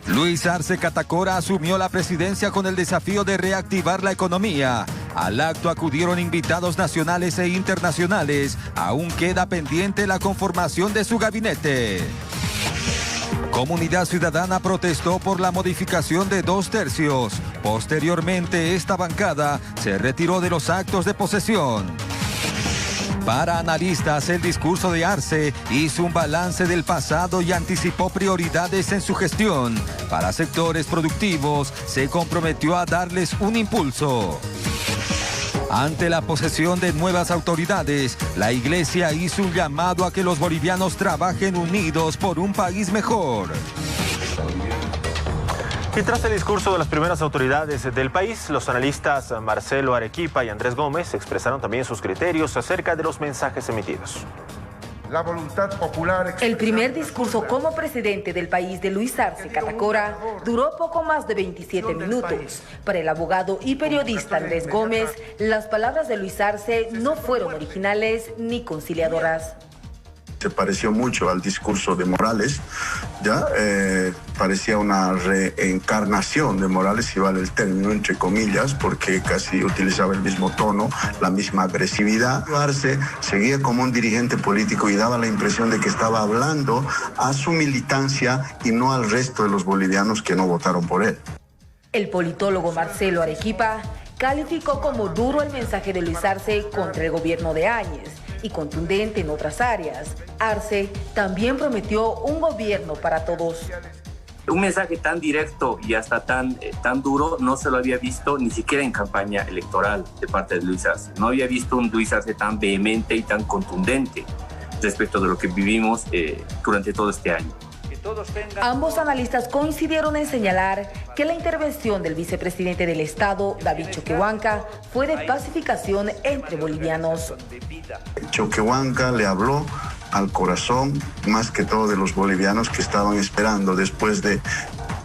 Luis Arce Catacora asumió la presidencia con el desafío de reactivar la economía. Al acto acudieron invitados nacionales e internacionales. Aún queda pendiente la conformación de su gabinete. Comunidad Ciudadana protestó por la modificación de 2/3. Posteriormente, esta bancada se retiró de los actos de posesión. Para analistas, el discurso de Arce hizo un balance del pasado y anticipó prioridades en su gestión. Para sectores productivos, se comprometió a darles un impulso. Ante la posesión de nuevas autoridades, la Iglesia hizo un llamado a que los bolivianos trabajen unidos por un país mejor. Y tras el discurso de las primeras autoridades del país, los analistas Marcelo Arequipa y Andrés Gómez expresaron también sus criterios acerca de los mensajes emitidos. La voluntad popular. El primer discurso como presidente del país de Luis Arce Catacora duró poco más de 27 minutos. Para el abogado y periodista Andrés Gómez, las palabras de Luis Arce no fueron originales ni conciliadoras. Se pareció mucho al discurso de Morales, ¿ya? Parecía una reencarnación de Morales, si vale el término, entre comillas, porque casi utilizaba el mismo tono, la misma agresividad. Arce seguía como un dirigente político y daba la impresión de que estaba hablando a su militancia y no al resto de los bolivianos que no votaron por él. El politólogo Marcelo Arequipa calificó como duro el mensaje de Luis Arce contra el gobierno de Áñez y contundente en otras áreas. Arce también prometió un gobierno para todos. Un mensaje tan directo y hasta tan duro no se lo había visto ni siquiera en campaña electoral de parte de Luis Arce. No había visto un Luis Arce tan vehemente y tan contundente respecto de lo que vivimos durante todo este año. Ambos analistas coincidieron en señalar que la intervención del vicepresidente del Estado, David Choquehuanca, fue de pacificación entre bolivianos. Choquehuanca le habló al corazón, más que todo de los bolivianos que estaban esperando después de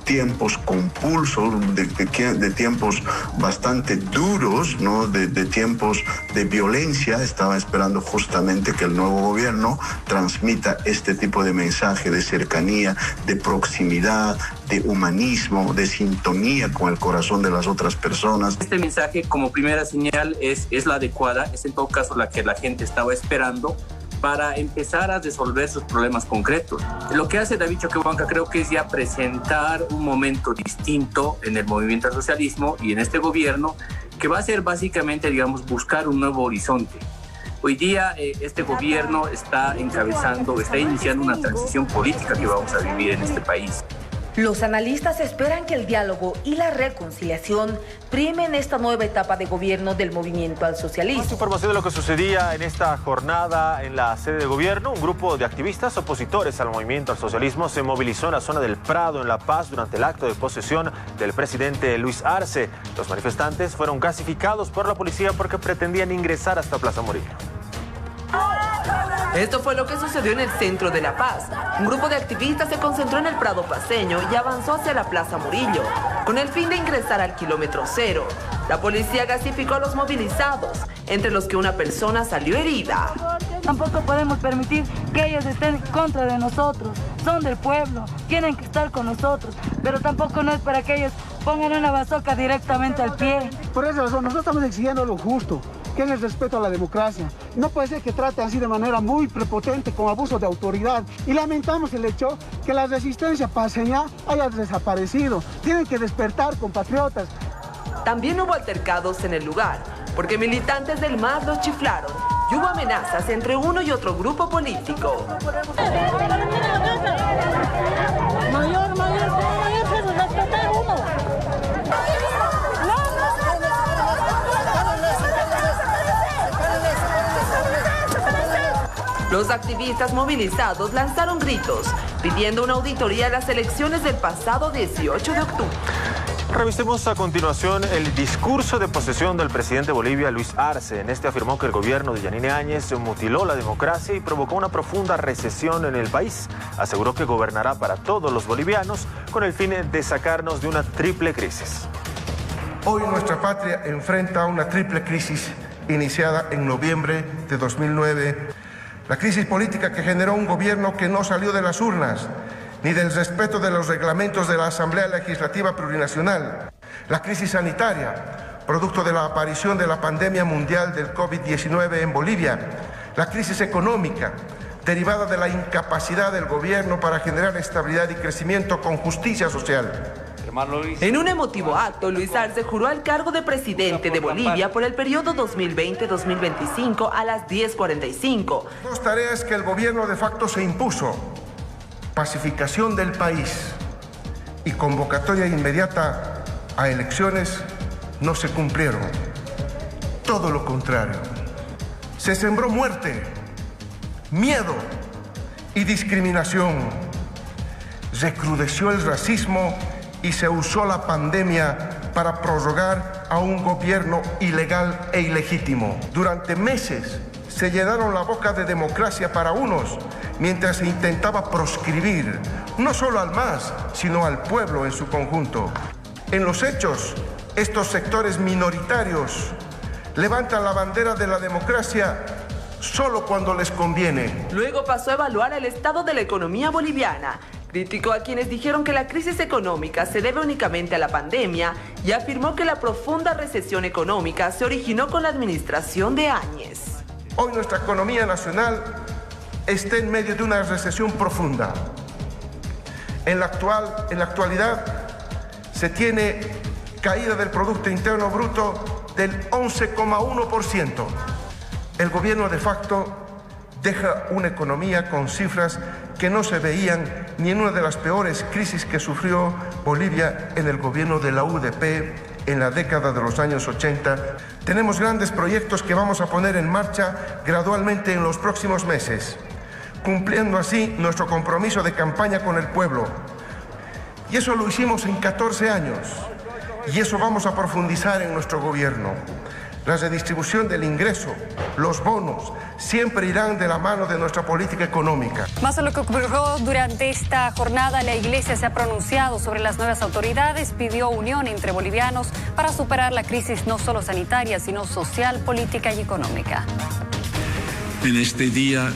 tiempos compulsos, de tiempos bastante duros, ¿no? de tiempos de violencia. Estaba esperando justamente que el nuevo gobierno transmita este tipo de mensaje de cercanía, de proximidad, de humanismo, de sintonía con el corazón de las otras personas. Este mensaje como primera señal es la adecuada, es en todo caso la que la gente estaba esperando para empezar a resolver sus problemas concretos. Lo que hace David Choquehuanca creo que es ya presentar un momento distinto en el movimiento al socialismo y en este gobierno, que va a ser básicamente, digamos, buscar un nuevo horizonte. Hoy día este gobierno está iniciando una transición política que vamos a vivir en este país. Los analistas esperan que el diálogo y la reconciliación primen esta nueva etapa de gobierno del movimiento al socialismo. Más información de lo que sucedía en esta jornada en la sede de gobierno. Un grupo de activistas opositores al movimiento al socialismo se movilizó en la zona del Prado, en La Paz, durante el acto de posesión del presidente Luis Arce. Los manifestantes fueron gasificados por la policía porque pretendían ingresar hasta Plaza Murillo. Esto fue lo que sucedió en el centro de La Paz. Un grupo de activistas se concentró en el Prado paceño y avanzó hacia la Plaza Murillo, con el fin de ingresar al kilómetro cero. La policía gasificó a los movilizados, entre los que una persona salió herida. Tampoco podemos permitir que ellos estén contra de nosotros. Son del pueblo, tienen que estar con nosotros, pero tampoco no es para que ellos pongan una bazooka directamente al pie. Por esa razón, nosotros estamos exigiendo lo justo, que es el respeto a la democracia. No puede ser que traten así de manera muy prepotente, con abuso de autoridad. Y lamentamos el hecho que la resistencia paceña haya desaparecido. Tienen que despertar, compatriotas. También hubo altercados en el lugar, porque militantes del MAS los chiflaron y hubo amenazas entre uno y otro grupo político. Mayor, pero respetar uno. Los activistas movilizados lanzaron gritos, pidiendo una auditoría a las elecciones del pasado 18 de octubre. Revisemos a continuación el discurso de posesión del presidente de Bolivia, Luis Arce. En este afirmó que el gobierno de Yanine Áñez mutiló la democracia y provocó una profunda recesión en el país. Aseguró que gobernará para todos los bolivianos con el fin de sacarnos de una triple crisis. Hoy nuestra patria enfrenta una triple crisis iniciada en noviembre de 2009. La crisis política que generó un gobierno que no salió de las urnas ni del respeto de los reglamentos de la Asamblea Legislativa Plurinacional. La crisis sanitaria, producto de la aparición de la pandemia mundial del COVID-19 en Bolivia, la crisis económica, derivada de la incapacidad del gobierno para generar estabilidad y crecimiento con justicia social. En un emotivo acto, Luis Arce juró al cargo de presidente de Bolivia por el periodo 2020-2025 a las 10:45. Dos tareas que el gobierno de facto se impuso: pacificación del país y convocatoria inmediata a elecciones, no se cumplieron. Todo lo contrario. Se sembró muerte, miedo y discriminación. Recrudeció el racismo y se usó la pandemia para prorrogar a un gobierno ilegal e ilegítimo. Durante meses se llenaron la boca de democracia para unos, mientras se intentaba proscribir no solo al MAS, sino al pueblo en su conjunto. En los hechos, estos sectores minoritarios levantan la bandera de la democracia solo cuando les conviene. Luego pasó a evaluar el estado de la economía boliviana. Criticó a quienes dijeron que la crisis económica se debe únicamente a la pandemia y afirmó que la profunda recesión económica se originó con la administración de Áñez. Hoy nuestra economía nacional está en medio de una recesión profunda. En la actualidad se tiene caída del Producto Interno Bruto del 11,1%. El gobierno de facto deja una economía con cifras que no se veían ni en una de las peores crisis que sufrió Bolivia en el gobierno de la UDP en la década de los años 80. Tenemos grandes proyectos que vamos a poner en marcha gradualmente en los próximos meses, cumpliendo así nuestro compromiso de campaña con el pueblo. Y eso lo hicimos en 14 años, y eso vamos a profundizar en nuestro gobierno. La redistribución del ingreso, los bonos, siempre irán de la mano de nuestra política económica. Más de lo que ocurrió durante esta jornada, la Iglesia se ha pronunciado sobre las nuevas autoridades, pidió unión entre bolivianos para superar la crisis no solo sanitaria, sino social, política y económica. En este día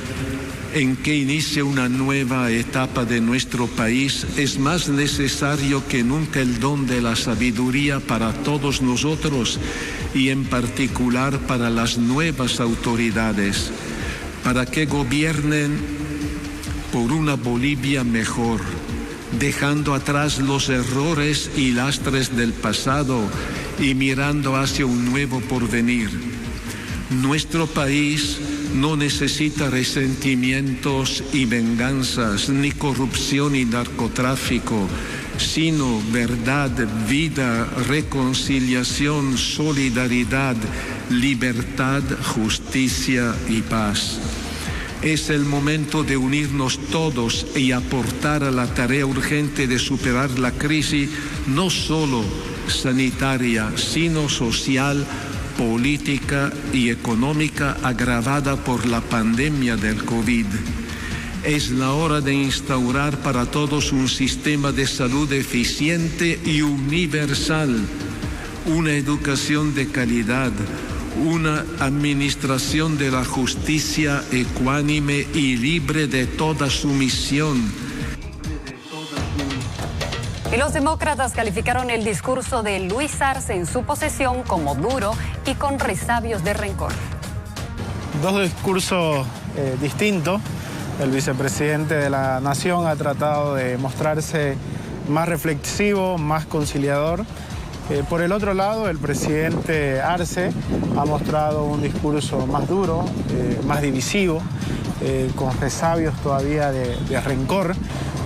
en que inicia una nueva etapa de nuestro país, es más necesario que nunca el don de la sabiduría para todos nosotros y en particular para las nuevas autoridades, para que gobiernen por una Bolivia mejor, dejando atrás los errores y lastres del pasado y mirando hacia un nuevo porvenir. Nuestro país no necesita resentimientos y venganzas, ni corrupción y narcotráfico, sino verdad, vida, reconciliación, solidaridad, libertad, justicia y paz. Es el momento de unirnos todos y aportar a la tarea urgente de superar la crisis, no solo sanitaria, sino social, política y económica agravada por la pandemia del COVID. Es la hora de instaurar para todos un sistema de salud eficiente y universal, una educación de calidad, una administración de la justicia ecuánime y libre de toda sumisión. Y los demócratas calificaron el discurso de Luis Arce en su posesión como duro y con resabios de rencor. Dos discursos distintos. El vicepresidente de la Nación ha tratado de mostrarse más reflexivo, más conciliador. Por el otro lado, el presidente Arce ha mostrado un discurso más duro, más divisivo, con resabios todavía de rencor.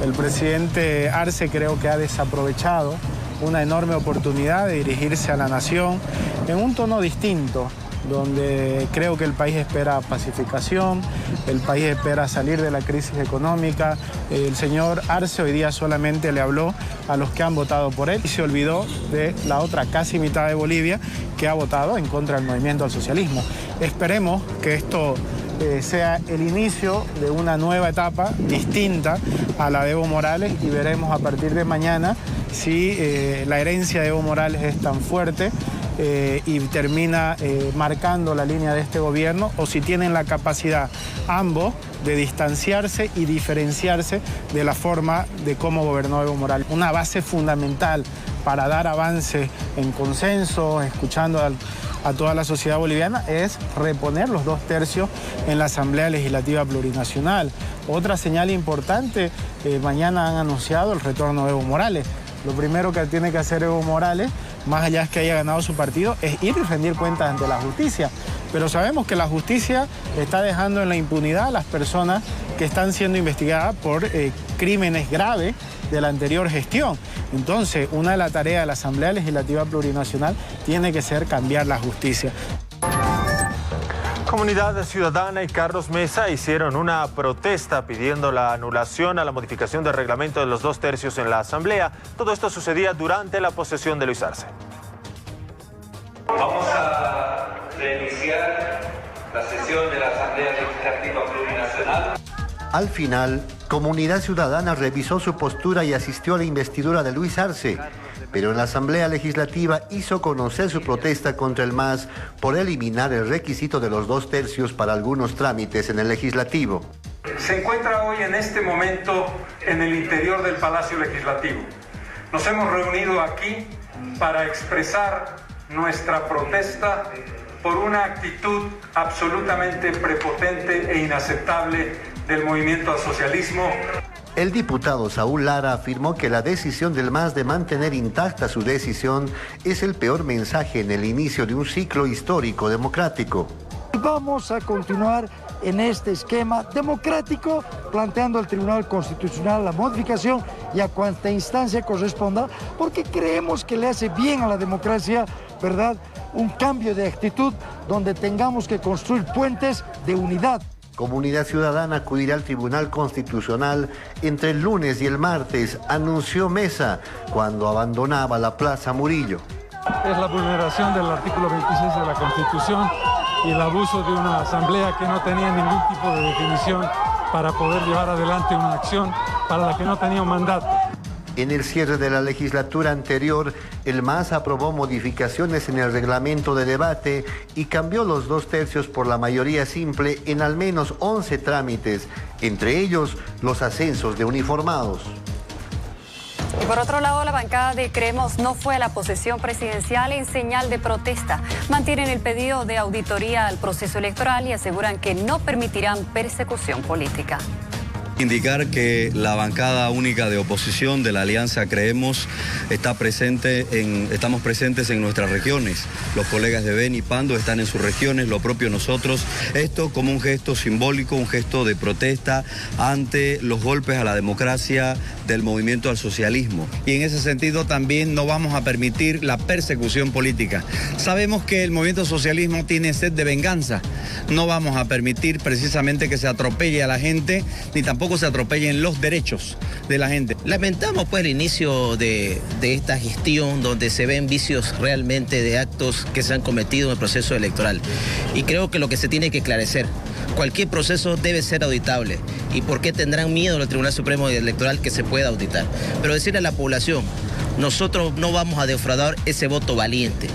El presidente Arce creo que ha desaprovechado una enorme oportunidad de dirigirse a la nación en un tono distinto, donde creo que el país espera pacificación, el país espera salir de la crisis económica. El señor Arce hoy día solamente le habló a los que han votado por él y se olvidó de la otra casi mitad de Bolivia que ha votado en contra del movimiento al socialismo. Esperemos que esto sea el inicio de una nueva etapa distinta a la de Evo Morales y veremos a partir de mañana si la herencia de Evo Morales es tan fuerte y termina marcando la línea de este gobierno, o si tienen la capacidad ambos de distanciarse y diferenciarse de la forma de cómo gobernó Evo Morales. Una base fundamental para dar avance en consenso, escuchando a toda la sociedad boliviana, es reponer los 2/3 en la Asamblea Legislativa Plurinacional. Otra señal importante, mañana han anunciado el retorno de Evo Morales. Lo primero que tiene que hacer Evo Morales, más allá de que haya ganado su partido, es ir y rendir cuentas ante la justicia. Pero sabemos que la justicia está dejando en la impunidad a las personas que están siendo investigadas por crímenes graves de la anterior gestión. Entonces, una de las tareas de la Asamblea Legislativa Plurinacional tiene que ser cambiar la justicia. Comunidad Ciudadana y Carlos Mesa hicieron una protesta pidiendo la anulación a la modificación del reglamento de los 2/3 en la Asamblea. Todo esto sucedía durante la posesión de Luis Arce. Vamos a reiniciar la sesión de la Asamblea Legislativa Plurinacional. Al final, Comunidad Ciudadana revisó su postura y asistió a la investidura de Luis Arce, pero en la Asamblea Legislativa hizo conocer su protesta contra el MAS por eliminar el requisito de los 2/3 para algunos trámites en el Legislativo. Se encuentra hoy en este momento en el interior del Palacio Legislativo. Nos hemos reunido aquí para expresar nuestra protesta por una actitud absolutamente prepotente e inaceptable del movimiento al socialismo. El diputado Saúl Lara afirmó que la decisión del MAS de mantener intacta su decisión es el peor mensaje en el inicio de un ciclo histórico democrático. Vamos a continuar en este esquema democrático, planteando al Tribunal Constitucional la modificación y a cuanta instancia corresponda, porque creemos que le hace bien a la democracia, ¿verdad?, un cambio de actitud donde tengamos que construir puentes de unidad. Comunidad Ciudadana acudirá al Tribunal Constitucional entre el lunes y el martes, anunció Mesa cuando abandonaba la Plaza Murillo. Es la vulneración del artículo 26 de la Constitución y el abuso de una asamblea que no tenía ningún tipo de definición para poder llevar adelante una acción para la que no tenía un mandato. En el cierre de la legislatura anterior, el MAS aprobó modificaciones en el reglamento de debate y cambió los 2/3 por la mayoría simple en al menos 11 trámites, entre ellos los ascensos de uniformados. Y por otro lado, la bancada de Creemos no fue a la posesión presidencial en señal de protesta. Mantienen el pedido de auditoría al proceso electoral y aseguran que no permitirán persecución política. Indicar que la bancada única de oposición de la Alianza Creemos estamos presentes en nuestras regiones. Los colegas de Beni y Pando están en sus regiones, lo propio nosotros. Esto como un gesto simbólico, un gesto de protesta ante los golpes a la democracia del movimiento al socialismo. Y en ese sentido también no vamos a permitir la persecución política. Sabemos que el movimiento socialismo tiene sed de venganza. No vamos a permitir precisamente que se atropelle a la gente, ni tampoco se atropellen los derechos de la gente. Lamentamos pues el inicio de esta gestión donde se ven vicios realmente de actos que se han cometido en el proceso electoral. Y creo que lo que se tiene que esclarecer, cualquier proceso debe ser auditable. ¿Y por qué tendrán miedo al Tribunal Supremo Electoral que se pueda auditar? Pero decirle a la población, nosotros no vamos a defraudar ese voto valiente.